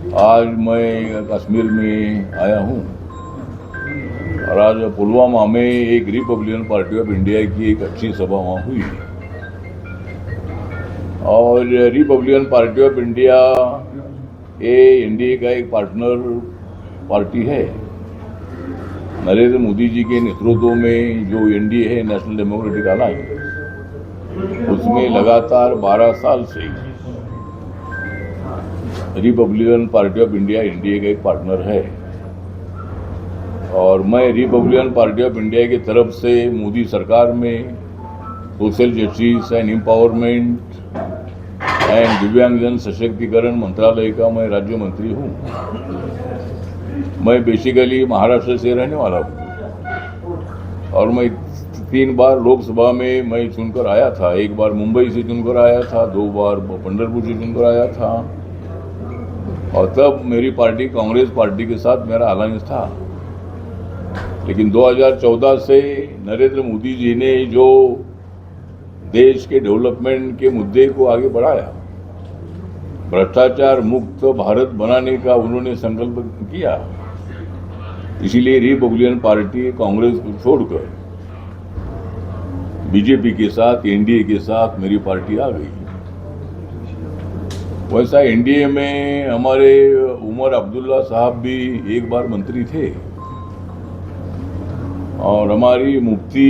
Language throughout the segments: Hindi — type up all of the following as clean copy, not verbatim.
आज मैं कश्मीर में आया हूँ और आज पुलवामा में एक रिपब्लिकन पार्टी ऑफ इंडिया की एक अच्छी सभा वहाँ हुई और रिपब्लिकन पार्टी ऑफ इंडिया ये एनडीए का एक पार्टनर पार्टी है। नरेंद्र मोदी जी के नेतृत्व में जो एनडीए है, नेशनल डेमोक्रेटिक अलायंस, उसमें लगातार 12 साल से Republican party of India NDA का एक पार्टनर है और मैं रिपब्लिकन पार्टी ऑफ इंडिया की तरफ से मोदी सरकार में social justice and empowerment and दिव्यांगजन सशक्तिकरण मंत्रालय का मैं राज्य मंत्री हूँ। मैं बेसिकली महाराष्ट्र से रहने वाला हूँ और मैं 3 बार लोकसभा में मैं चुनकर आया था। 1 बार मुंबई से चुनकर आया था, 2 बार पंढरपुर से चुनकर आया था और तब मेरी पार्टी कांग्रेस पार्टी के साथ मेरा अलायंस था। लेकिन 2014 से नरेंद्र मोदी जी ने जो देश के डेवलपमेंट के मुद्दे को आगे बढ़ाया, भ्रष्टाचार मुक्त भारत बनाने का उन्होंने संकल्प किया, इसीलिए रिपब्लिकन पार्टी कांग्रेस को छोड़कर बीजेपी के साथ, एनडीए के साथ मेरी पार्टी आ गई। वैसा एनडीए में हमारे उमर अब्दुल्ला साहब भी 1 बार मंत्री थे और हमारी मुफ्ती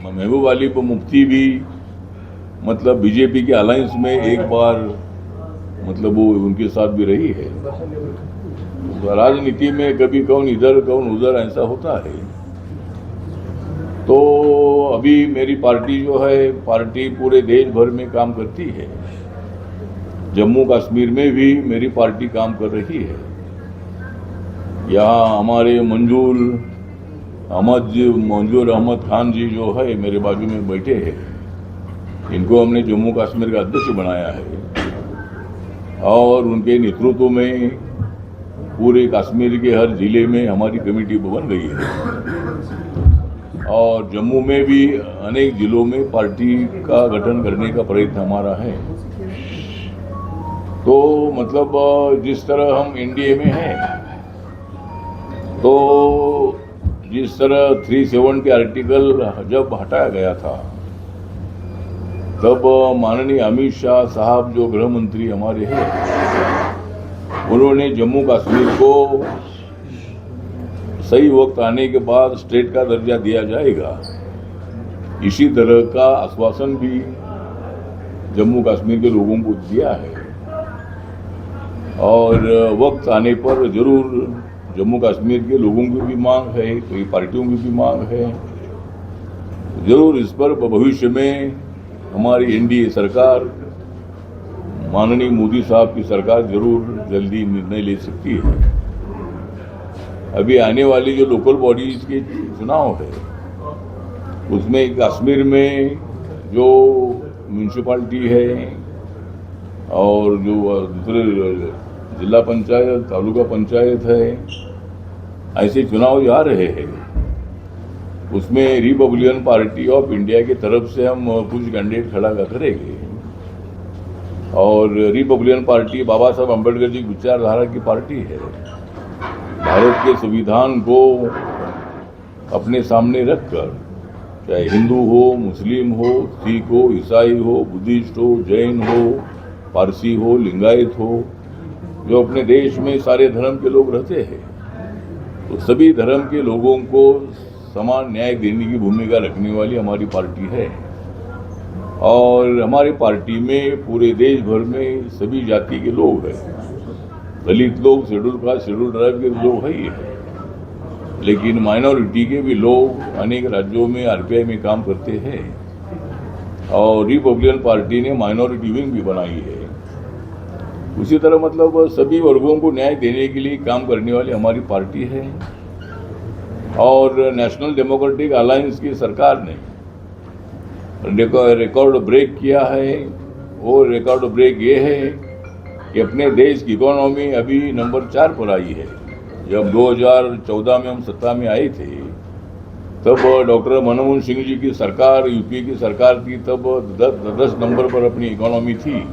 महबूब अली मुफ्ती भी मतलब बीजेपी के अलायंस में 1 बार मतलब वो उनके साथ भी रही है। तो राजनीति में कभी कौन इधर कौन उधर ऐसा होता है। तो अभी मेरी पार्टी जो है, पार्टी पूरे देश भर में काम करती है। जम्मू कश्मीर में भी मेरी पार्टी काम कर रही है। यहाँ हमारे मंजूर अहमद खान जी जो है मेरे बाजू में बैठे हैं, इनको हमने जम्मू कश्मीर का अध्यक्ष बनाया है और उनके नेतृत्व में पूरे कश्मीर के हर जिले में हमारी कमेटी बन गई है और जम्मू में भी अनेक जिलों में पार्टी का गठन करने का प्रयत्न हमारा है। तो मतलब जिस तरह हम एनडीए में हैं, तो जिस तरह 370 आर्टिकल जब हटाया गया था, तब माननीय अमित शाह साहब जो गृह मंत्री हमारे हैं, उन्होंने जम्मू कश्मीर को सही वक्त आने के बाद स्टेट का दर्जा दिया जाएगा, इसी तरह का आश्वासन भी जम्मू कश्मीर के लोगों को दिया है और वक्त आने पर जरूर जम्मू कश्मीर के लोगों की भी मांग है, कई पार्टियों की भी मांग है, जरूर इस पर भविष्य में हमारी एनडीए सरकार, माननीय मोदी साहब की सरकार जरूर जल्दी निर्णय ले सकती है। अभी आने वाली जो लोकल बॉडीज के चुनाव है, उसमें कश्मीर में जो म्यूनसिपालिटी है और जो दूसरे जिला पंचायत, तालुका पंचायत है, ऐसे चुनाव आ रहे हैं। उसमें रिपब्लिकन पार्टी ऑफ इंडिया की तरफ से हम कुछ कैंडिडेट खड़ा करेंगे और रिपब्लिकन पार्टी बाबा साहब अम्बेडकर जी की विचारधारा की पार्टी है। भारत के संविधान को अपने सामने रखकर, चाहे हिंदू हो, मुस्लिम हो, सिख हो, ईसाई हो, बुद्धिस्ट हो, जैन हो, पारसी हो, लिंगायत हो, जो अपने देश में सारे धर्म के लोग रहते हैं, तो सभी धर्म के लोगों को समान न्याय देने की भूमिका रखने वाली हमारी पार्टी है और हमारी पार्टी में पूरे देश भर में सभी जाति के लोग हैं। दलित लोग, शेड्यूल कास्ट, शेड्यूल ट्राइब के लोग ही है, लेकिन माइनॉरिटी के भी लोग अनेक राज्यों में आरपीआई में काम करते हैं और रिपब्लिकन पार्टी ने माइनॉरिटी विंग भी बनाई है। उसी तरह मतलब सभी वर्गों को न्याय देने के लिए काम करने वाली हमारी पार्टी है और नेशनल डेमोक्रेटिक अलायंस की सरकार ने रिकॉर्ड ब्रेक किया है। वो रिकॉर्ड ब्रेक ये है कि अपने देश की इकोनॉमी अभी नंबर 4 पर आई है। जब 2014 में हम सत्ता में आए थे, तब डॉक्टर मनमोहन सिंह जी की सरकार, यूपीए की सरकार थी, तब 10 नंबर पर अपनी इकोनॉमी थी।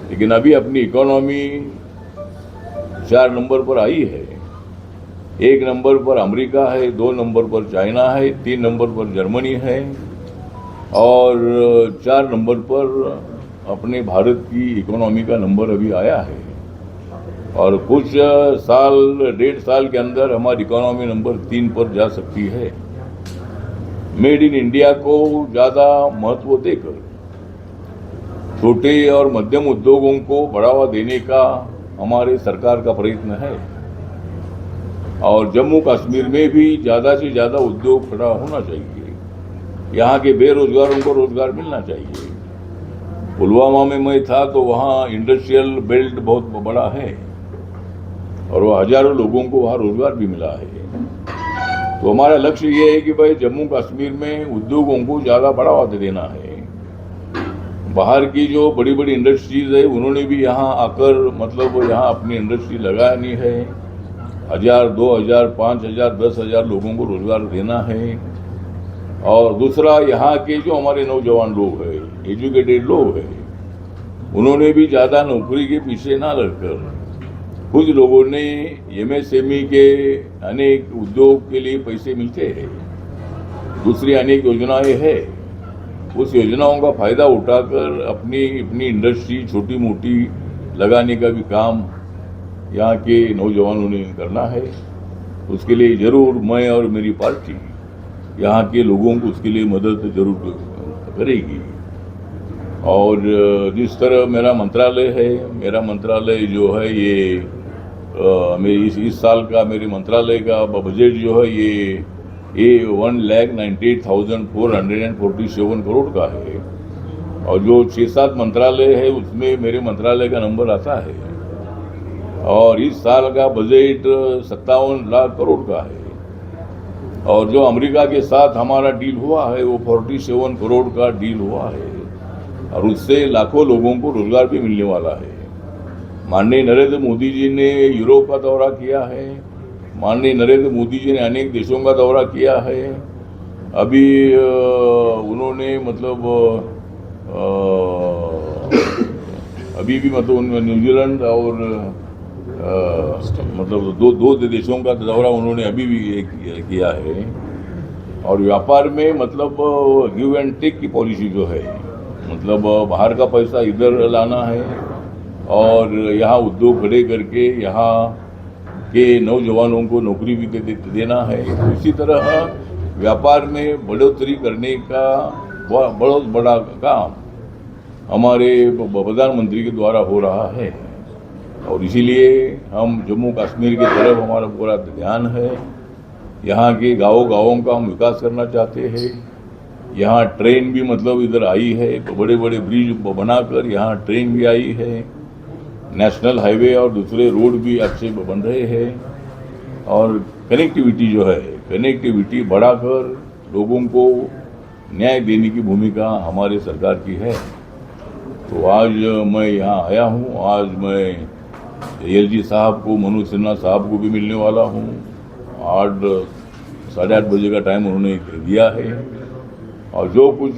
लेकिन अभी अपनी इकोनॉमी 4 नंबर पर आई है। 1 नंबर पर अमेरिका है, 2 नंबर पर चाइना है, 3 नंबर पर जर्मनी है और 4 नंबर पर अपने भारत की इकोनॉमी का नंबर अभी आया है। और कुछ साल, 1.5 साल के अंदर हमारी इकोनॉमी नंबर 3 पर जा सकती है। मेड इन इंडिया को ज़्यादा महत्व देकर छोटे और मध्यम उद्योगों को बढ़ावा देने का हमारे सरकार का प्रयत्न है। और जम्मू कश्मीर में भी ज़्यादा से ज़्यादा उद्योग खड़ा होना चाहिए। यहाँ के बेरोजगारों को रोजगार मिलना चाहिए। पुलवामा में मैं था तो वहाँ इंडस्ट्रियल बेल्ट बहुत बड़ा है और वह हजारों लोगों को वहाँ रोजगार भी मिला है। तो हमारा लक्ष्य ये है कि भाई जम्मू कश्मीर में उद्योगों को ज़्यादा बढ़ावा देना है। बाहर की जो बड़ी बड़ी इंडस्ट्रीज है उन्होंने भी यहाँ आकर मतलब यहाँ अपनी इंडस्ट्री लगानी है। 1000, 2000, 5000, 10,000 लोगों को रोजगार देना है। और दूसरा, यहाँ के जो हमारे नौजवान लोग हैं, एजुकेटेड लोग हैं, उन्होंने भी ज़्यादा नौकरी के पीछे ना लगकर कुछ लोगों ने एमएसएमई के अनेक उद्योग के लिए पैसे मिलते हैं, दूसरी अनेक योजनाएं हैं, उस योजनाओं का फायदा उठाकर अपनी इंडस्ट्री छोटी मोटी लगाने का भी काम यहाँ के नौजवानों ने करना है। उसके लिए जरूर मैं और मेरी पार्टी यहाँ के लोगों को उसके लिए मदद जरूर करेगी। और जिस तरह मेरा मंत्रालय है, मेरा मंत्रालय जो है ये मेरी इस साल का मेरे मंत्रालय का बजट जो है ये 1,98,447 करोड़ का है। और जो 6-7 मंत्रालय है उसमें मेरे मंत्रालय का नंबर आता है। और इस साल का बजट 57 लाख करोड़ का है। और जो अमेरिका के साथ हमारा डील हुआ है वो 47 करोड़ का डील हुआ है और उससे लाखों लोगों को रोजगार भी मिलने वाला है। माननीय नरेंद्र मोदी जी ने यूरोप का दौरा किया है। माननीय नरेंद्र मोदी जी ने अनेक देशों का दौरा किया है। अभी उन्होंने मतलब अभी भी मतलब न्यूजीलैंड और मतलब दो देशों का दौरा उन्होंने अभी भी किया है। और व्यापार में मतलब गिव एंड टेक की पॉलिसी जो है, मतलब बाहर का पैसा इधर लाना है और यहाँ उद्योग खड़े करके यहाँ के नौजवानों को नौकरी भी देना है। इसी तरह व्यापार में बढ़ोतरी करने का बहुत बड़ा काम हमारे प्रधानमंत्री के द्वारा हो रहा है। और इसीलिए हम जम्मू कश्मीर की तरफ हमारा पूरा ध्यान है। यहाँ के गाँवों का हम विकास करना चाहते हैं। यहाँ ट्रेन भी मतलब इधर आई है, तो बड़े बड़े ब्रिज बनाकर यहाँ ट्रेन भी आई है। नेशनल हाईवे और दूसरे रोड भी अच्छे बन रहे हैं। और कनेक्टिविटी जो है, कनेक्टिविटी बढ़ाकर लोगों को न्याय देने की भूमिका हमारे सरकार की है। तो आज मैं यहाँ आया हूँ। आज मैं एलजी साहब को, मनोज सिन्हा साहब को भी मिलने वाला हूँ। 8-8:30 बजे का टाइम उन्होंने दिया है। और जो कुछ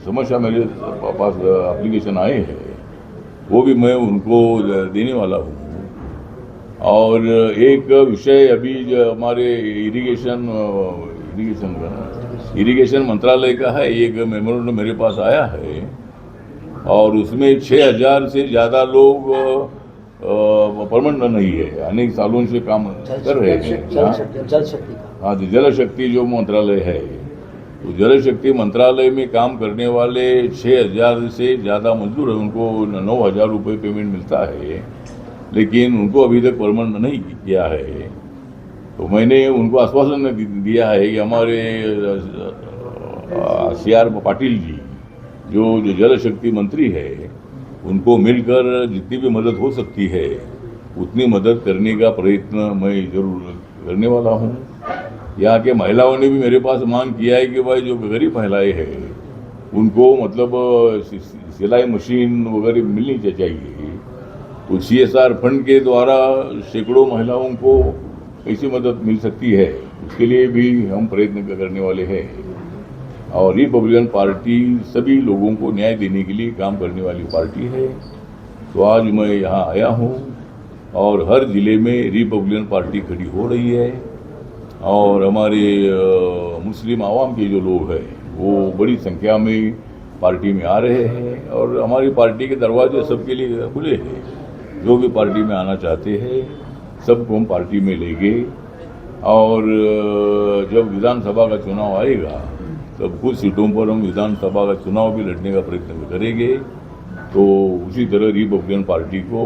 समस्या मेरे पास एप्लीकेशन आए हैं वो भी मैं उनको देने वाला हूँ। और एक विषय अभी जो हमारे इरिगेशन मंत्रालय का है, एक मेमोरेंडम मेरे पास आया है और उसमें 6,000 से ज़्यादा लोग परमानेंट नहीं है, अनेक सालों से काम कर रहे हैं। हाँ जी, जल शक्ति जो मंत्रालय है, तो जल शक्ति मंत्रालय में काम करने वाले 6,000 से ज़्यादा मजदूर हैं। उनको 9,000 रुपये पेमेंट मिलता है, लेकिन उनको अभी तक परमानेंट नहीं किया है। तो मैंने उनको आश्वासन दिया है कि हमारे CR पाटिल जी जो जल शक्ति मंत्री है, उनको मिलकर जितनी भी मदद हो सकती है उतनी मदद करने का प्रयत्न मैं जरूर करने वाला हूँ। यहाँ के महिलाओं ने भी मेरे पास मांग किया है कि भाई जो गरीब महिलाएं हैं उनको मतलब सिलाई मशीन वगैरह मिलनी चाहिए। तो CSR फंड के द्वारा सैकड़ों महिलाओं को कैसी मदद मिल सकती है। उसके लिए भी हम प्रयत्न करने वाले हैं। और रिपब्लिकन पार्टी सभी लोगों को न्याय देने के लिए काम करने वाली पार्टी है। तो आज मैं यहाँ आया हूँ और हर जिले में रिपब्लिकन पार्टी खड़ी हो रही है और हमारे मुस्लिम आवाम के जो लोग हैं वो बड़ी संख्या में पार्टी में आ रहे हैं और हमारी पार्टी के दरवाजे सबके लिए खुले हैं। जो भी पार्टी में आना चाहते हैं सबको हम पार्टी में लेंगे और जब विधानसभा का चुनाव आएगा तब कुछ सीटों पर हम विधानसभा का चुनाव भी लड़ने का प्रयत्न करेंगे। तो उसी तरह रिपब्लिकन पार्टी को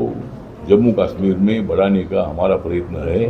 जम्मू कश्मीर में बढ़ाने का हमारा प्रयत्न है।